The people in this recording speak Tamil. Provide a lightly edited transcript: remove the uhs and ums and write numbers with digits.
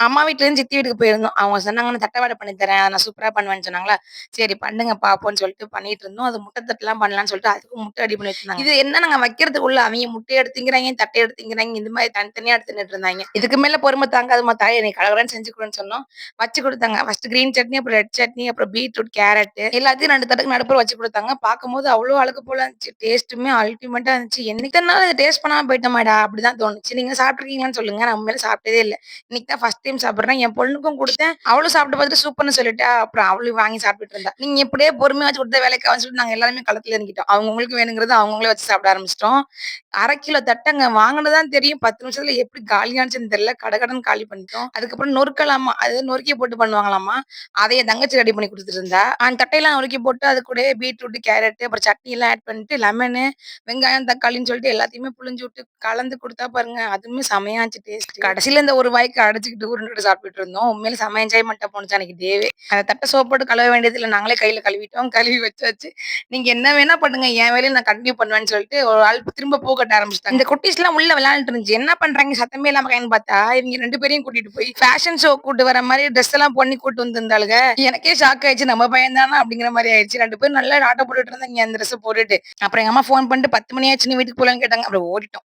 அம்மா வீட்லேருந்து சித்தி வீட்டுக்கு போயிருந்தோம். அவங்க சொன்னாங்க, "நான் தட்ட வடை பண்ணி தரேன். அத நான் சூப்பரா பண்ணுவேன்னு" சொன்னாங்களா. சரி பண்ணுங்க பாப்போம்ன்னு சொல்லிட்டு பண்ணிட்டு இருந்தோம். அது முட்டை தட்டுலாம் பண்ணலான்னு சொல்லிட்டு அதுக்கும் முட்டை ரெடி பண்ணி வச்சிருந்தாங்க. இது என்ன நாங்க வைக்கிறதுக்குள்ள அவிங்க முட்டைய எடுத்து திங்கிறாய்ங்க, தட்டை எடுத்து திங்கிறாய்ங்க. இந்த மாரி தனித்தனியா எடுத்து தின்னுட்டு இருந்தாய்ங்க. இதுக்கு மேல பொறுமை தாங்காதும்மா தாயே நீ கடகடன்னு செஞ்சு குடுன்னு சொன்னோம். வச்சு குடுத்தாங்க. ஃபர்ஸ்ட் கிரீன் சட்னி, அப்புறம் ரெட் சட்னி, அப்புறம் பீட்ரூட், கேரட் எல்லாத்தையும் 2 தட்டுக்கு நடுப்புற வச்சு குடுத்தாங்க. பார்க்கும்போது அவ்ளோ அழகு போல இருந்துச்சு. டேஸ்ட்டுமே அல்டிமேட்டா இருந்துச்சு. இத்தன நாள் இத டேஸ்ட் பண்ணாம போயிட்டோமேடா! அப்படிதான் தோணுச்சு. நீங்க சாப்பிட்டுருக்கீங்களான்னு சொல்லுங்க. நான் உண்மையிலே சாப்பிட்டதே இல்ல. இன்னைக்கு தான் ஃபர்ஸ்ட் டைம் சாப்பிடுறேன். என் பொண்ணுக்கும் குடுத்தேன். அவளும் சாப்பிட்டு பார்த்துட்டு சூப்பர்ன்னு சொல்லிட்டா. அப்புறம் அவளும் வாங்கி சாப்பிட்டுட்டு இருந்தா. நீங்க இப்படியே பொறுமையா வச்சு குடுத்தா வேலைக்கு ஆகும்ன்னு சொல்லிட்டு நாங்க எல்லாருமே களத்துல இறங்கிட்டோம். அவங்கவங்களுக்கு வேணுங்கிறத அவங்களே வச்சு சாப்பிட ஆரம்பிச்சுட்டோம். 1/2 கிலோ தட்டங்க வாங்குனது தான் தெரியும். 10 நிமிஷத்துல எப்படி காலியானுச்சுன்னு தெரியல. கடகடன்னு காலி பண்ணிட்டோம். அதுக்கப்புறம் நொறுக்கலாமா, அது நொறுக்கி போட்டு பண்ணுவாங்களாமா. அத என் தங்கச்சி ரெடி பண்ணி குடுத்துட்டு இருந்தா. அந்த தட்டையெல்லாம் நொறுக்கி போட்டு அது கூடயே பீட்ரூட், கேரட் அப்புறம் சட்னி எல்லாம் ஆட் பண்ணிட்டு லெமனு, வெங்காயம், தக்காளின்னு சொல்லிட்டு எல்லாத்தையுமே புழிஞ்சு விட்டு கலந்து குடுத்தா பாருங்க. அதுவுமே செமையா இருந்துச்சு டேஸ்ட். கடைசில இந்த ஒரு வாய்க்கு அடைச்சுக்கிட்டு உருண்டுட்டு சாப்பிட்டுட்டு இருந்தோம். உண்மையிலே செம்ம என்ஜாய்மென்ட்டா போணுச்சு அன்னைக்கு டேவே. அந்த தட்ட சோப் போட்டு கழுவ வேண்டியது இல்ல. நாங்களே கையில கழுவிட்டோம். கழுவி வச்சாச்சு. நீங்க என்ன வேணா பண்ணுங்க. என் வேலைய நான் கன்டின்யூ பண்ணுவேன்னு சொல்லிட்டு ஒரு ஆள் திரும்ப பூ கட்ட ஆரம்பிச்சுட்டாங்க. இந்த குட்டீஸ்லாம் உள்ள விளையாண்டுட்டு இருந்துச்சு. என்ன பண்றாங்க சத்தமே இல்லாம இருக்காங்கன்னு பார்த்தா, இவங்க 2 பேரையும் கூட்டிட்டு போய் ஃபேஷன் ஷோ கூட்டு வர மாரி ட்ரெஸ் எல்லாம் பண்ணி கூட்டு வந்திருந்தாளுக. எனக்கே ஷாக் ஆயிடுச்சு. நம்ம பையன் தானா அப்படிங்கிற மாரி ஆயிடுச்சு. 2 பேரும் நல்லா ஆட்ட போட்டுட்டு இருந்தாங்க அந்த ட்ரெஸ்ஸ போட்டுட்டு. அப்புறம் எங்க அம்மா ஃபோன் பண்ணிட்டு 10 மணி ஆச்சு நீ வீட்டுக்கு போலான்னு கேட்டாங்க. அப்புறம் ஓடிட்டோம்.